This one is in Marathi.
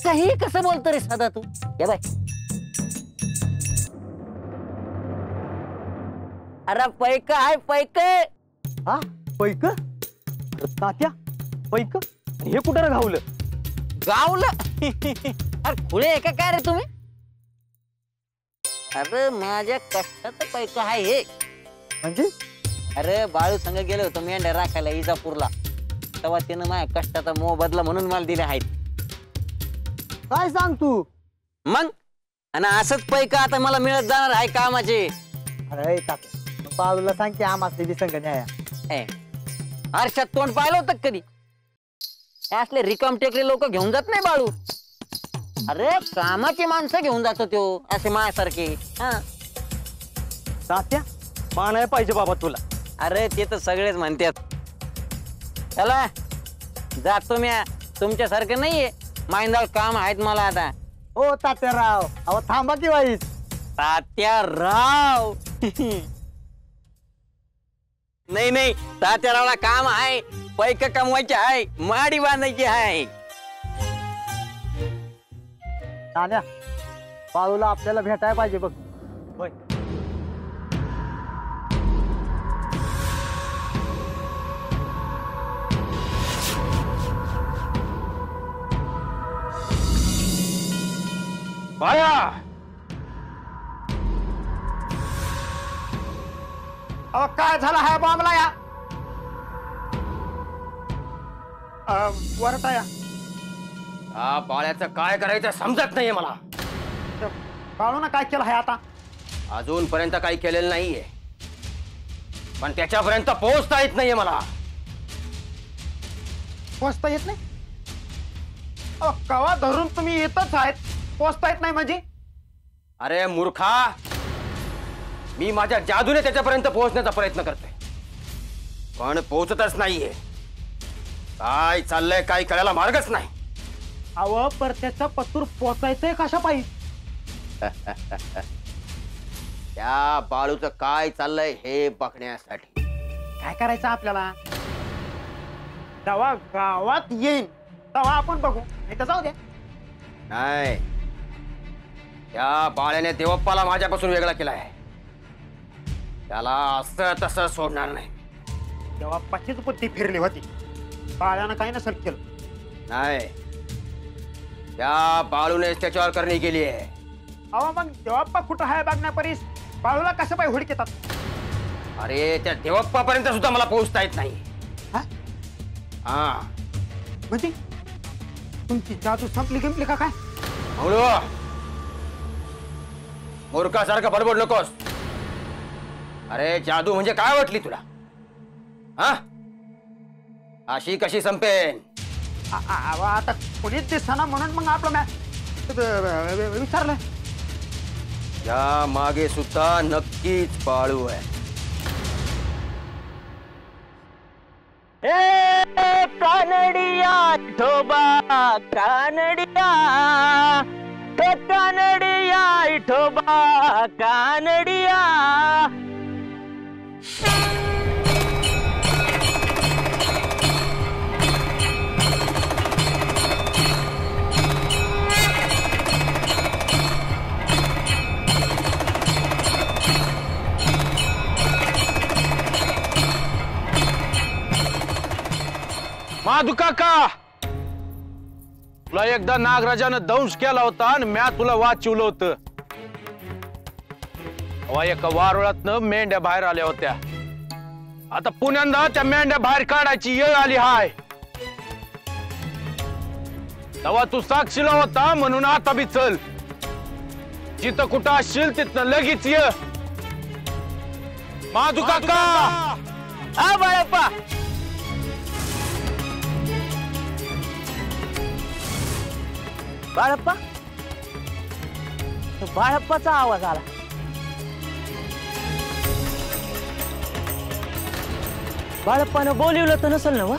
काही कसं बोलतो रे सदा तू? या बाय, अरे पैक आहे पैक. हा पैक? तात्या पैक? हे कुठं घावलं? गावलं? अरे खुळे आहे का काय रे तुम्ही? अरे माझ्या कष्टाचं पैक आहे हे. म्हणजे? अरे बाळू संग गेलो होतो मेंढ्या राखायला इजापूरला, तेव्हा तिनं माझ्या कष्टाचा मोबदला म्हणून मला दिले आहेत. काय सांग तू? मग आणि असंच पैक आता मला मिळत जाणार आहे कामाचे. अरे तात्या बाळूला सांग की आम्हाला बी संग न्याया. आरशात तोंड पाहिलं होतं कधी? असले रिकाम टेकले लोक घेऊन जात नाही बाळू. अरे कामाची माणसं घेऊन जातो तो, असे माझ्यासारखे. हा तात्या मानाय पाहिजे बाबा तुला. अरे ते तर सगळेच म्हणतात. चला जातो मी, तुमच्यासारखं नाहीये माहिंदाळ काम आहेत मला आता. ओ तात्याराव अहो थांबा की वाईस. तात्याराव नाही नाही, तात्यारावला काम आहे, पैक कमवायचे आहे, माडी बांधायची आहे. तात्या बाळूला आपल्याला भेटायला पाहिजे बघ. होय बाया अहो काय झालं हाय बॉम्बला या वरटा या. हा बाळ्याचं काय करायचं समजत नाहीये मला. बाळू ना काय केलं हाय आता? अजूनपर्यंत काही केलेलं नाहीये, पण त्याच्यापर्यंत पोहोचता येत नाहीये मला. पोहोचता येत नाही? कवा धरून तुम्ही येतच आहेत, पोहोचता येत नाही म्हणजे? अरे मूर्खा, मी माझ्या जादूने त्याच्यापर्यंत पोहोचण्याचा प्रयत्न करतोय, पण पोहोचतच नाहीये. काय चाललंय काय कळायला मार्गच नाही. अव पर त्याचा पत्तूर पोचायचंय कशा पाहिजे? त्या बाळूचं काय चाललंय हे बघण्यासाठी काय करायचं आपल्याला? तेव्हा गावात येईन तेव्हा आपण बघू, नाही तर जाऊ दे. नाही, त्या बाळ्याने देवप्पाला माझ्यापासून वेगळा केलाय. त्याला असं तसं सोडणार नाही. देवप्पाचीच बुद्धी फिरली होती, बाळ्यानं काही नसेल केलं. नाही, त्या बाळूनेच त्याच्यावर करणी केली आहे. अहो मग देवप्पा कुठं आहे बघण्यापरीस बाळूला कसं पाय हुडकेतात? अरे त्या देवप्पापर्यंत सुद्धा मला पोहोचता येत नाही. हा म्हणजे तुमची जादू संपली गिंपली का काय? मूर्खासारखं बडबड नकोस. अरे जादू म्हणजे काय वाटली तुला? हा अशी कशी संपेन? आता कोणीच दिसना म्हणून मग आपलं विचारलं. या मागे सुद्धा नक्कीच बाळू आहे. कानडिया ठोबा कानडिया, कानडिया ठोबा कानडिया. माधू काका, तुला एकदा नागराजानं दंश केला होता आणि म्या तुला वाचवलं होतं. एका वारुळातनं मेंढ्या बाहेर आल्या होत्या. आता पुण्यांदा त्या मेंढ्या बाहेर काढायची वेळ आली हाय. तेव्हा तू साक्षीला होता म्हणून आता बी चल. जिथं कुठं असशील तिथनं लगेच ये. माधू काका. हा बाळप्पा. बाळप्पा, बाळप्पाचा आवाज आला. बाळप्पानं बोलिवलं तर नसेल ना? वा